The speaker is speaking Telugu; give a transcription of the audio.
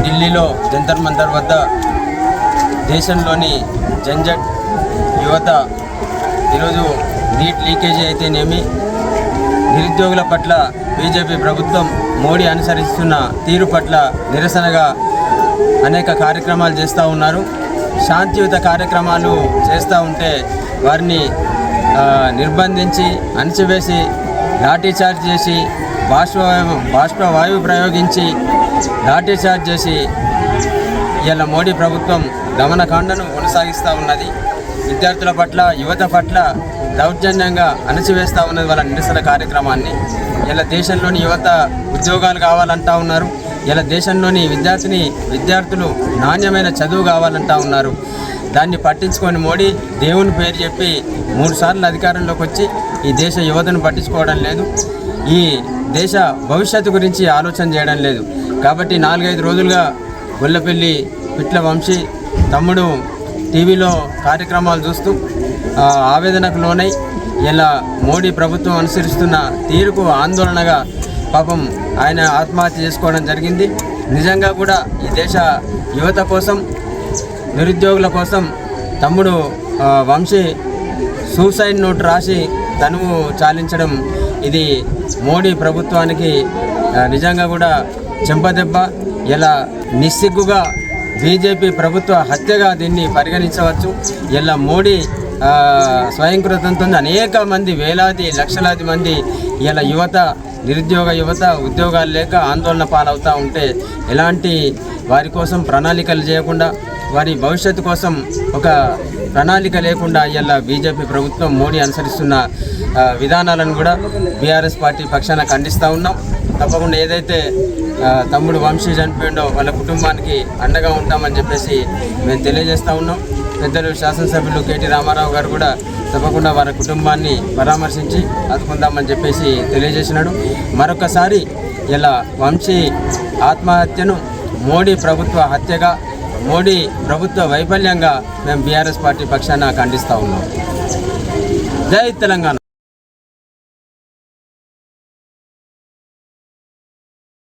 ఢిల్లీలో జంతర్ మంతర్ వద్ద దేశంలోని జంజట్ యువత ఈరోజు నీట్ లీకేజీ అయితేనేమి నిరుద్యోగుల పట్ల బీజేపీ ప్రభుత్వం మోడీ అనుసరిస్తున్న తీరు పట్ల నిరసనగా అనేక కార్యక్రమాలు చేస్తూ ఉన్నారు. శాంతియుత కార్యక్రమాలు చేస్తూ ఉంటే వారిని నిర్బంధించి అణచివేసి లాఠీచార్జ్ చేసి బాష్పవాయువు ప్రయోగించి లాఠీచార్జ్ చేసి ఇలా మోడీ ప్రభుత్వం దమనకాండను కొనసాగిస్తూ ఉన్నది. విద్యార్థుల పట్ల యువత పట్ల దౌర్జన్యంగా అణచివేస్తూ ఉన్నది వాళ్ళ నిరసన కార్యక్రమాన్ని. ఇలా దేశంలోని యువత ఉద్యోగాలు కావాలంటా ఉన్నారు. ఇలా దేశంలోని విద్యార్థులు నాణ్యమైన చదువు కావాలంటా ఉన్నారు. దాన్ని పట్టించుకొని మోడీ దేవుని పేరు చెప్పి 3 సార్లు అధికారంలోకి వచ్చి ఈ దేశ యువతను పట్టించుకోవడం లేదు. ఈ దేశ భవిష్యత్తు గురించి ఆలోచన చేయడం లేదు. కాబట్టి 4-5 రోజులుగా గొల్లపల్లి పిట్ల వంశీ తమ్ముడు టీవీలో కార్యక్రమాలు చూస్తూ ఆవేదనకు లోనై ఇలా మోడీ ప్రభుత్వం అనుసరిస్తున్న తీరుకు ఆందోళనగా పాపం ఆయన ఆత్మహత్య చేసుకోవడం జరిగింది. నిజంగా కూడా ఈ దేశ యువత కోసం నిరుద్యోగుల కోసం తమ్ముడు వంశీ సూసైడ్ నోట్ రాసి తనువు చాలించడం ఇది మోడీ ప్రభుత్వానికి నిజంగా కూడా చెంపదెబ్బ. ఇలా నిస్సిగ్గుగా బీజేపీ ప్రభుత్వ హత్యగా దీన్ని పరిగణించవచ్చు. ఇలా మోడీ స్వయంకృతంతో అనేక మంది వేలాది లక్షలాది మంది ఇలా నిరుద్యోగ యువత ఉద్యోగాలు లేక ఆందోళన పాలవుతూ ఉంటే ఎలాంటి వారి కోసం ప్రణాళికలు చేయకుండా వారి భవిష్యత్తు కోసం ఒక ప్రణాళిక లేకుండా ఇలా బీజేపీ ప్రభుత్వం మోడీ అనుసరిస్తున్న విధానాలను కూడా బీఆర్ఎస్ పార్టీ పక్షాన ఖండిస్తూ ఉన్నాం. తప్పకుండా ఏదైతే తమ్ముడు వంశీ చనిపోయిండో వాళ్ళ కుటుంబానికి అండగా ఉంటామని చెప్పేసి మేము తెలియజేస్తూ ఉన్నాం. పెద్దలు శాసనసభ్యులు కేటీ రామారావు గారు కూడా తప్పకుండా వారి కుటుంబాన్ని పరామర్శించి ఆదుకుందామని చెప్పేసి తెలియజేసినాడు. మరొకసారి ఇలా వంశీ ఆత్మహత్యను మోడీ ప్రభుత్వ హత్యగా, మోడీ ప్రభుత్వ వైఫల్యంగా మేము బీఆర్ఎస్ పార్టీ పక్షాన ఖండిస్తూ ఉన్నాం. జై తెలంగాణ.